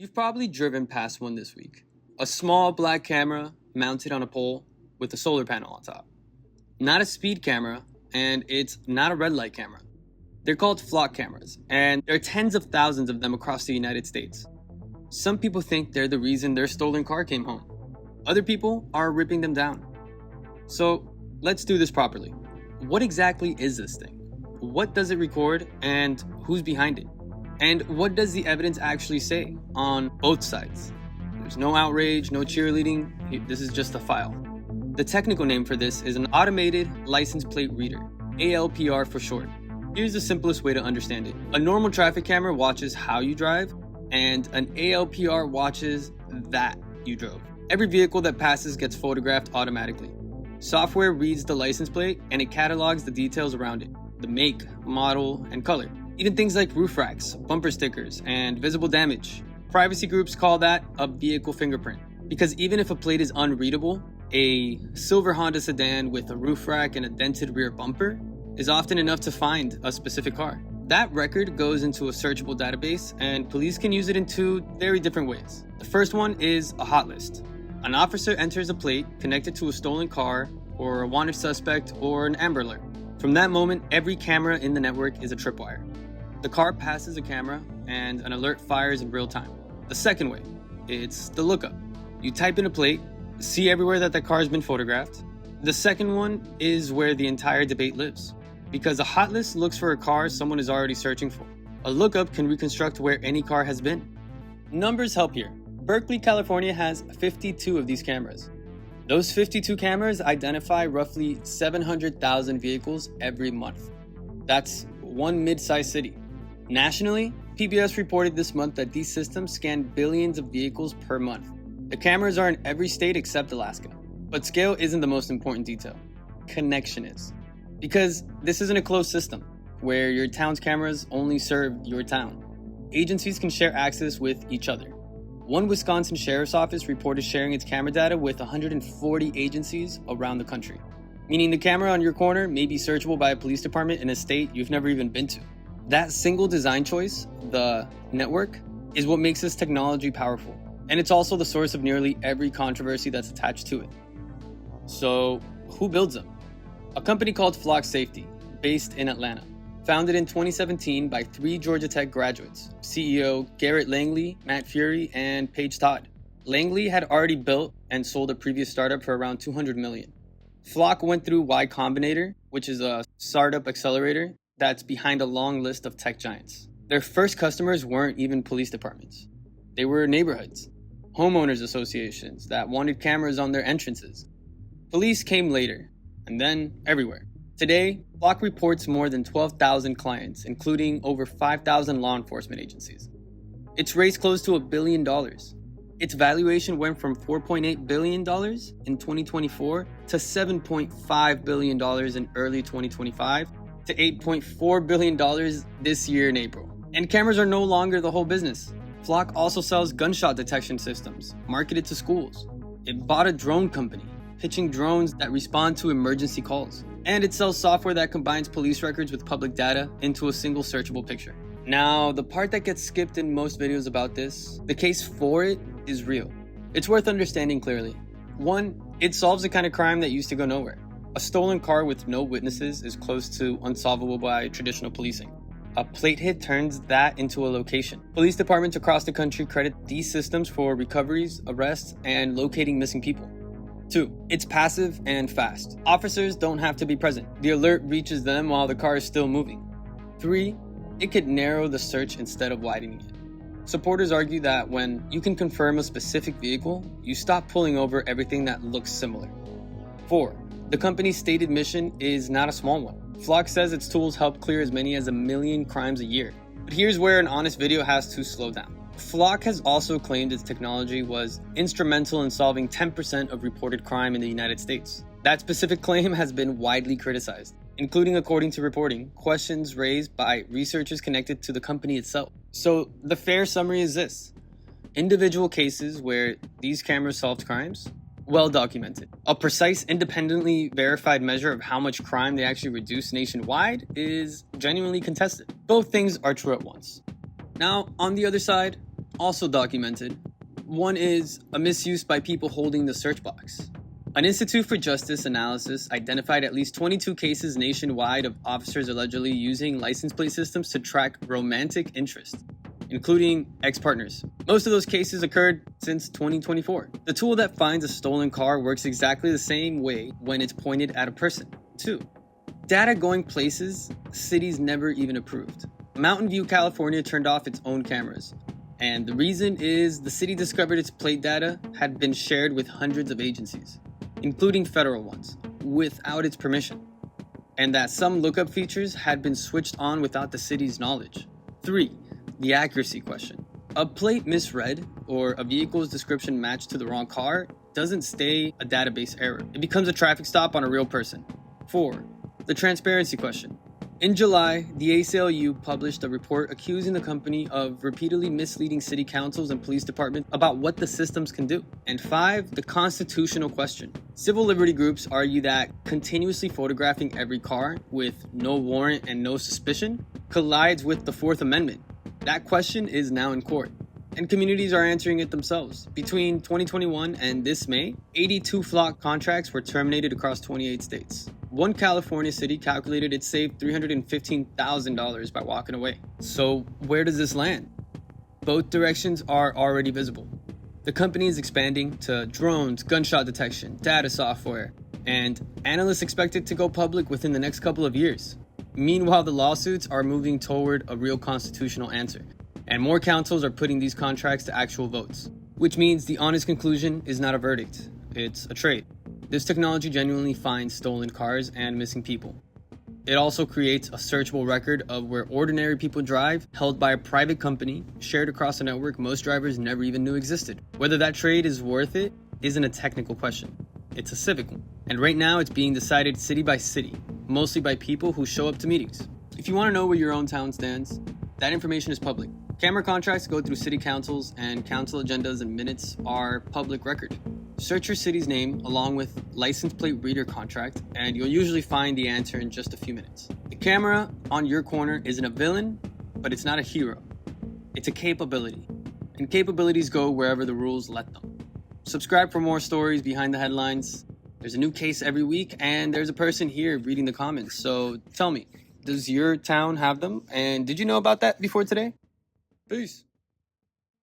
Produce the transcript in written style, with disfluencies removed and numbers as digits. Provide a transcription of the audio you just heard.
You've probably driven past one this week. A small black camera mounted on a pole with a solar panel on top. Not a speed camera, and it's not a red light camera. They're called flock cameras, and there are tens of thousands of them across the United States. Some people think they're the reason their stolen car came home. Other people are ripping them down. So let's do this properly. What exactly is this thing? What does it record, and who's behind it? And what does the evidence actually say on both sides? There's no outrage, no cheerleading. This is just a file. The technical name for this is an automated license plate reader, ALPR for short. Here's the simplest way to understand it. A normal traffic camera watches how you drive, and an ALPR watches that you drove. Every vehicle that passes gets photographed automatically. Software reads the license plate and it catalogs the details around it, the make, model, and color. Even things like roof racks, bumper stickers, and visible damage. Privacy groups call that a vehicle fingerprint, because even if a plate is unreadable, a silver Honda sedan with a roof rack and a dented rear bumper is often enough to find a specific car. That record goes into a searchable database, and police can use it in two very different ways. The first one is a hot list. An officer enters a plate connected to a stolen car or a wanted suspect or an Amber Alert. From that moment, every camera in the network is a tripwire. The car passes a camera and an alert fires in real time. The second way, it's the lookup. You type in a plate, see everywhere that the car has been photographed. The second one is where the entire debate lives, because a hot list looks for a car someone is already searching for. A lookup can reconstruct where any car has been. Numbers help here. Berkeley, California has 52 of these cameras. Those 52 cameras identify roughly 700,000 vehicles every month. That's one mid-sized city. Nationally, PBS reported this month that these systems scan billions of vehicles per month. The cameras are in every state except Alaska. But scale isn't the most important detail. Connection is. Because this isn't a closed system, where your town's cameras only serve your town. Agencies can share access with each other. One Wisconsin sheriff's office reported sharing its camera data with 140 agencies around the country, meaning the camera on your corner may be searchable by a police department in a state you've never even been to. That single design choice, the network, is what makes this technology powerful, and it's also the source of nearly every controversy that's attached to it. So, who builds them? A company called Flock Safety, based in Atlanta. Founded in 2017 by 3 Georgia Tech graduates, CEO Garrett Langley, Matt Fury, and Paige Todd. Langley had already built and sold a previous startup for around $200 million. Flock went through Y Combinator, which is a startup accelerator that's behind a long list of tech giants. Their first customers weren't even police departments. They were neighborhoods, homeowners associations that wanted cameras on their entrances. Police came later, and then everywhere. Today, Flock reports more than 12,000 clients, including over 5,000 law enforcement agencies. It's raised close to $1 billion. Its valuation went from $4.8 billion in 2024 to $7.5 billion in early 2025 to $8.4 billion this year in April. And cameras are no longer the whole business. Flock also sells gunshot detection systems, marketed to schools. It bought a drone company, pitching drones that respond to emergency calls. And it sells software that combines police records with public data into a single searchable picture. Now, the part that gets skipped in most videos about this, the case for it is real. It's worth understanding clearly. 1, it solves the kind of crime that used to go nowhere. A stolen car with no witnesses is close to unsolvable by traditional policing. A plate hit turns that into a location. Police departments across the country credit these systems for recoveries, arrests, and locating missing people. 2, it's passive and fast. Officers don't have to be present. The alert reaches them while the car is still moving. 3, it could narrow the search instead of widening it. Supporters argue that when you can confirm a specific vehicle, you stop pulling over everything that looks similar. 4, the company's stated mission is not a small one. Flock says its tools help clear as many as 1 million crimes a year. But here's where an honest video has to slow down. Flock has also claimed its technology was instrumental in solving 10% of reported crime in the United States. That specific claim has been widely criticized, including, according to reporting, questions raised by researchers connected to the company itself. So the fair summary is this: individual cases where these cameras solved crimes, well documented. A precise, independently verified measure of how much crime they actually reduce nationwide is genuinely contested. Both things are true at once. Now, on the other side, also documented. One is a misuse by people holding the search box. An Institute for Justice analysis identified at least 22 cases nationwide of officers allegedly using license plate systems to track romantic interest, including ex-partners. Most of those cases occurred since 2024. The tool that finds a stolen car works exactly the same way when it's pointed at a person. 2. Data going places cities never even approved. Mountain View, California turned off its own cameras. And the reason is the city discovered its plate data had been shared with hundreds of agencies, including federal ones, without its permission, and that some lookup features had been switched on without the city's knowledge. 3. The accuracy question. A plate misread or a vehicle's description matched to the wrong car doesn't stay a database error. It becomes a traffic stop on a real person. 4. The transparency question. In July, the ACLU published a report accusing the company of repeatedly misleading city councils and police departments about what the systems can do. And 5, the constitutional question. Civil liberty groups argue that continuously photographing every car with no warrant and no suspicion collides with the Fourth Amendment. That question is now in court, and communities are answering it themselves. Between 2021 and this May, 82 flock contracts were terminated across 28 states. One California city calculated it saved $315,000 by walking away. So where does this land? Both directions are already visible. The company is expanding to drones, gunshot detection, data software, and analysts expect it to go public within the next couple of years. Meanwhile, the lawsuits are moving toward a real constitutional answer, and more councils are putting these contracts to actual votes, which means the honest conclusion is not a verdict, it's a trade. This technology genuinely finds stolen cars and missing people. It also creates a searchable record of where ordinary people drive, held by a private company, shared across a network most drivers never even knew existed. Whether that trade is worth it isn't a technical question. It's a civic one. And right now it's being decided city by city, mostly by people who show up to meetings. If you want to know where your own town stands, that information is public. Camera contracts go through city councils, and council agendas and minutes are public record. Search your city's name along with license plate reader contract, and you'll usually find the answer in just a few minutes. The camera on your corner isn't a villain, but it's not a hero. It's a capability, and capabilities go wherever the rules let them. Subscribe for more stories behind the headlines. There's a new case every week, and there's a person here reading the comments. So tell me, does your town have them? And did you know about that before today? Peace.